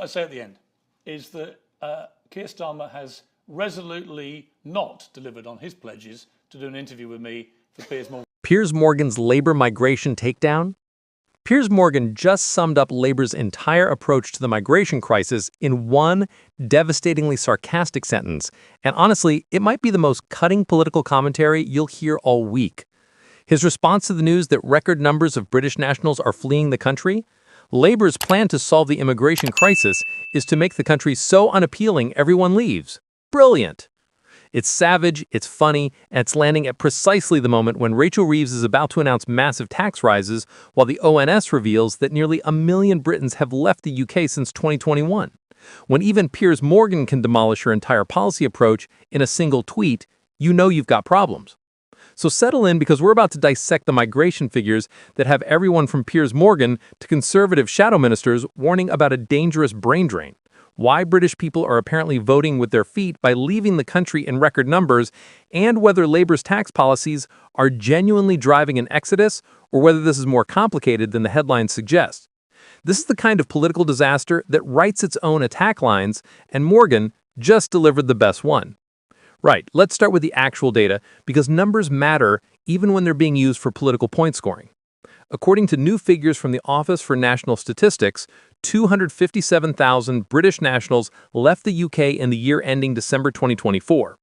I say at the end is that Keir Starmer has resolutely not delivered on his pledges to do an interview with me for Piers Morgan. Piers Morgan's labor migration takedown? Piers Morgan just summed up Labour's entire approach to the migration crisis in one devastatingly sarcastic sentence, and honestly, it might be the most cutting political commentary you'll hear all week. His response to the news that record numbers of British nationals are fleeing the country? Labour's plan to solve the immigration crisis is to make the country so unappealing everyone leaves. Brilliant! It's savage, it's funny, and it's landing at precisely the moment when Rachel Reeves is about to announce massive tax rises, while the ONS reveals that nearly 1 million Britons have left the UK since 2021. When even Piers Morgan can demolish her entire policy approach in a single tweet, you know you've got problems. So settle in, because we're about to dissect the migration figures that have everyone from Piers Morgan to conservative shadow ministers warning about a dangerous brain drain, why British people are apparently voting with their feet by leaving the country in record numbers, and whether Labour's tax policies are genuinely driving an exodus or whether this is more complicated than the headlines suggest. This is the kind of political disaster that writes its own attack lines, and Morgan just delivered the best one. Right, let's start with the actual data, because numbers matter even when they're being used for political point scoring. According to new figures from the Office for National Statistics, 257,000 British nationals left the UK in the year ending December 2024.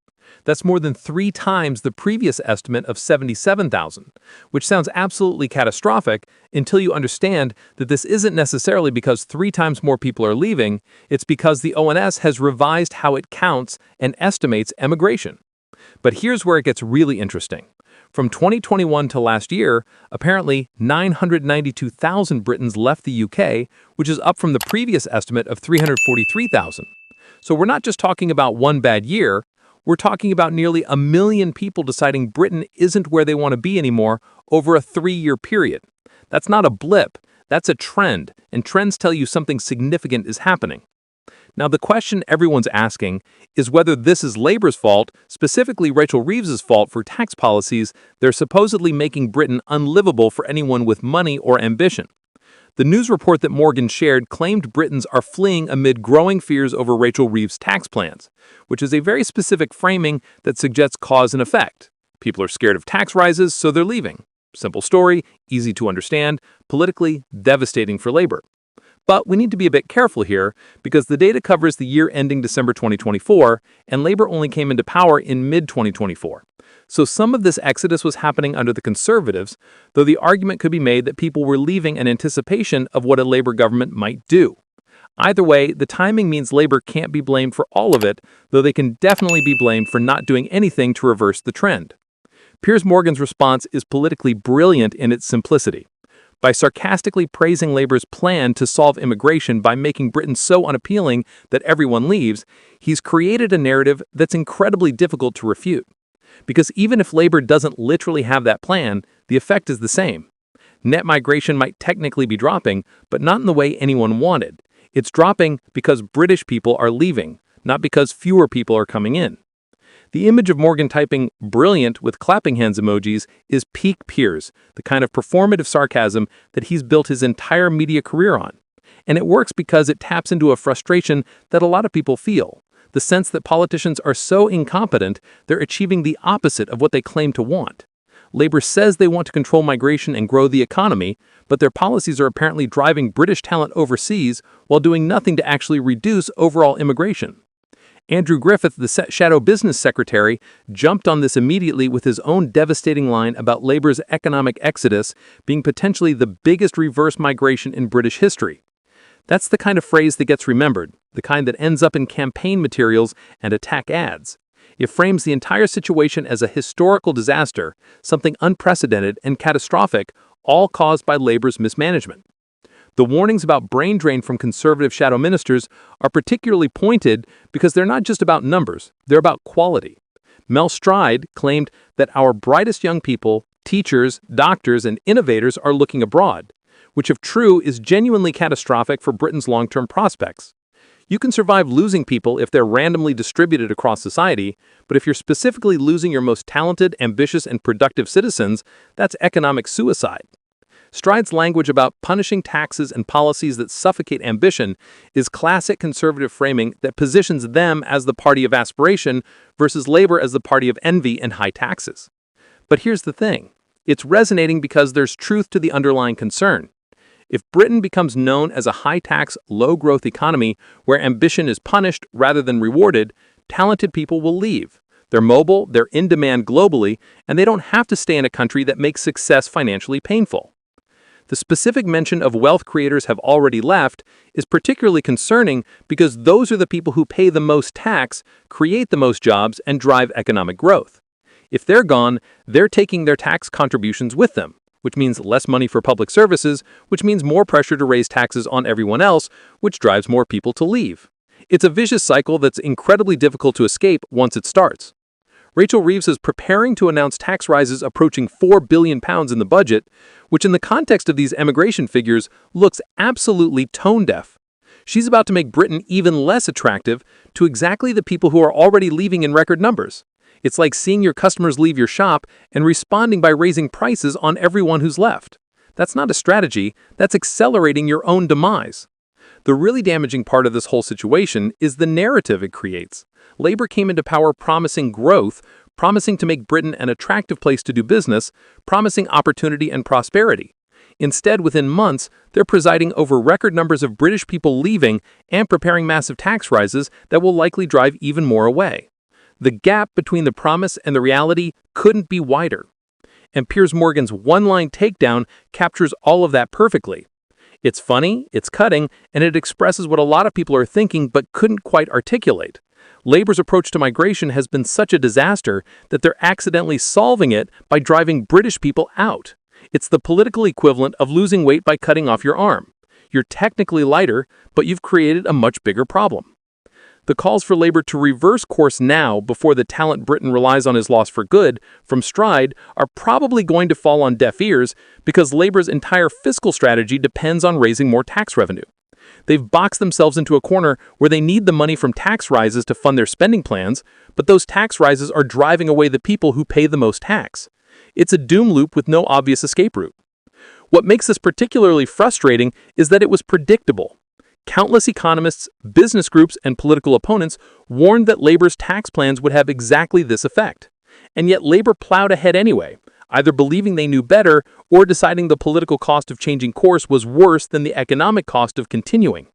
That's more than 3 times the previous estimate of 77,000, which sounds absolutely catastrophic until you understand that this isn't necessarily because 3 times more people are leaving, it's because the ONS has revised how it counts and estimates emigration. But here's where it gets really interesting. From 2021 to last year, apparently 992,000 Britons left the UK, which is up from the previous estimate of 343,000. So we're not just talking about one bad year, we're talking about nearly 1 million people deciding Britain isn't where they want to be anymore over a 3-year period. That's not a blip, that's a trend, and trends tell you something significant is happening. Now, the question everyone's asking is whether this is Labour's fault, specifically Rachel Reeves' fault for tax policies they're supposedly making Britain unlivable for anyone with money or ambition. The news report that Morgan shared claimed Britons are fleeing amid growing fears over Rachel Reeves' tax plans, which is a very specific framing that suggests cause and effect. People are scared of tax rises, so they're leaving. Simple story, easy to understand, politically devastating for Labour. But we need to be a bit careful here, because the data covers the year ending December 2024, and Labour only came into power in mid-2024. So some of this exodus was happening under the Conservatives, though the argument could be made that people were leaving in anticipation of what a Labour government might do. Either way, the timing means Labour can't be blamed for all of it, though they can definitely be blamed for not doing anything to reverse the trend. Piers Morgan's response is politically brilliant in its simplicity. By sarcastically praising Labour's plan to solve immigration by making Britain so unappealing that everyone leaves, he's created a narrative that's incredibly difficult to refute. Because even if Labour doesn't literally have that plan, the effect is the same. Net migration might technically be dropping, but not in the way anyone wanted. It's dropping because British people are leaving, not because fewer people are coming in. The image of Morgan typing "brilliant" with clapping hands emojis is peak Piers, the kind of performative sarcasm that he's built his entire media career on. And it works because it taps into a frustration that a lot of people feel, the sense that politicians are so incompetent they're achieving the opposite of what they claim to want. Labour says they want to control migration and grow the economy, but their policies are apparently driving British talent overseas while doing nothing to actually reduce overall immigration. Andrew Griffith, the shadow business secretary, jumped on this immediately with his own devastating line about Labour's economic exodus being potentially the biggest reverse migration in British history. That's the kind of phrase that gets remembered, the kind that ends up in campaign materials and attack ads. It frames the entire situation as a historical disaster, something unprecedented and catastrophic, all caused by Labour's mismanagement. The warnings about brain drain from conservative shadow ministers are particularly pointed because they're not just about numbers, they're about quality. Mel Stride claimed that our brightest young people, teachers, doctors, and innovators are looking abroad, which if true is genuinely catastrophic for Britain's long-term prospects. You can survive losing people if they're randomly distributed across society, but if you're specifically losing your most talented, ambitious, and productive citizens, that's economic suicide. Stride's language about punishing taxes and policies that suffocate ambition is classic conservative framing that positions them as the party of aspiration versus Labour as the party of envy and high taxes. But here's the thing. It's resonating because there's truth to the underlying concern. If Britain becomes known as a high-tax, low-growth economy where ambition is punished rather than rewarded, talented people will leave. They're mobile, they're in demand globally, and they don't have to stay in a country that makes success financially painful. The specific mention of wealth creators have already left is particularly concerning because those are the people who pay the most tax, create the most jobs, and drive economic growth. If they're gone, they're taking their tax contributions with them, which means less money for public services, which means more pressure to raise taxes on everyone else, which drives more people to leave. It's a vicious cycle that's incredibly difficult to escape once it starts. Rachel Reeves is preparing to announce tax rises approaching £4 billion in the budget, which in the context of these emigration figures looks absolutely tone-deaf. She's about to make Britain even less attractive to exactly the people who are already leaving in record numbers. It's like seeing your customers leave your shop and responding by raising prices on everyone who's left. That's not a strategy, that's accelerating your own demise. The really damaging part of this whole situation is the narrative it creates. Labour came into power promising growth, promising to make Britain an attractive place to do business, promising opportunity and prosperity. Instead, within months, they're presiding over record numbers of British people leaving and preparing massive tax rises that will likely drive even more away. The gap between the promise and the reality couldn't be wider. And Piers Morgan's one-line takedown captures all of that perfectly. It's funny, it's cutting, and it expresses what a lot of people are thinking but couldn't quite articulate. Labour's approach to migration has been such a disaster that they're accidentally solving it by driving British people out. It's the political equivalent of losing weight by cutting off your arm. You're technically lighter, but you've created a much bigger problem. The calls for Labour to reverse course now before the talent Britain relies on is lost for good from Stride are probably going to fall on deaf ears because Labour's entire fiscal strategy depends on raising more tax revenue. They've boxed themselves into a corner where they need the money from tax rises to fund their spending plans, but those tax rises are driving away the people who pay the most tax. It's a doom loop with no obvious escape route. What makes this particularly frustrating is that it was predictable. Countless economists, business groups, and political opponents warned that Labour's tax plans would have exactly this effect. And yet Labour plowed ahead anyway, either believing they knew better or deciding the political cost of changing course was worse than the economic cost of continuing.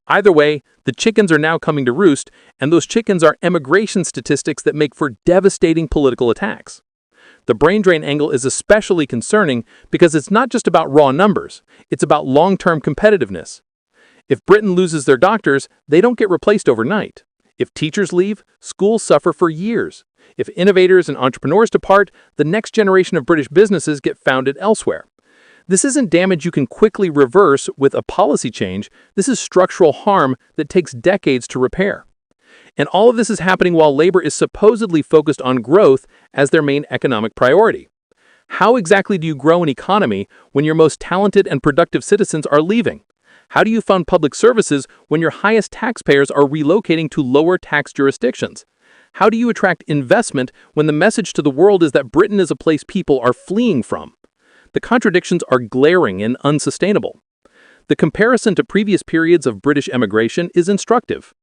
Either way, the chickens are now coming to roost, and those chickens are emigration statistics that make for devastating political attacks. The brain drain angle is especially concerning because it's not just about raw numbers, it's about long-term competitiveness. If Britain loses their doctors, they don't get replaced overnight. If teachers leave, schools suffer for years. If innovators and entrepreneurs depart, the next generation of British businesses get founded elsewhere. This isn't damage you can quickly reverse with a policy change. This is structural harm that takes decades to repair. And all of this is happening while Labour is supposedly focused on growth as their main economic priority. How exactly do you grow an economy when your most talented and productive citizens are leaving? How do you fund public services when your highest taxpayers are relocating to lower tax jurisdictions? How do you attract investment when the message to the world is that Britain is a place people are fleeing from? The contradictions are glaring and unsustainable. The comparison to previous periods of British emigration is instructive.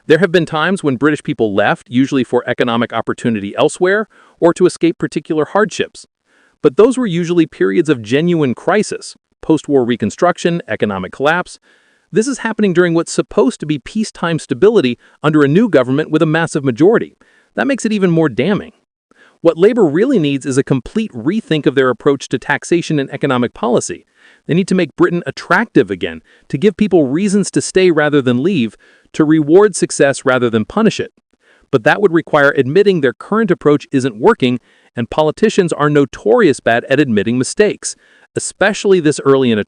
There have been times when British people left, usually for economic opportunity elsewhere or to escape particular hardships. But those were usually periods of genuine crisis, post-war reconstruction, economic collapse. This is happening during what's supposed to be peacetime stability under a new government with a massive majority. That makes it even more damning. What Labour really needs is a complete rethink of their approach to taxation and economic policy. They need to make Britain attractive again, to give people reasons to stay rather than leave, to reward success rather than punish it. But that would require admitting their current approach isn't working, and politicians are notorious bad at admitting mistakes, especially this early in a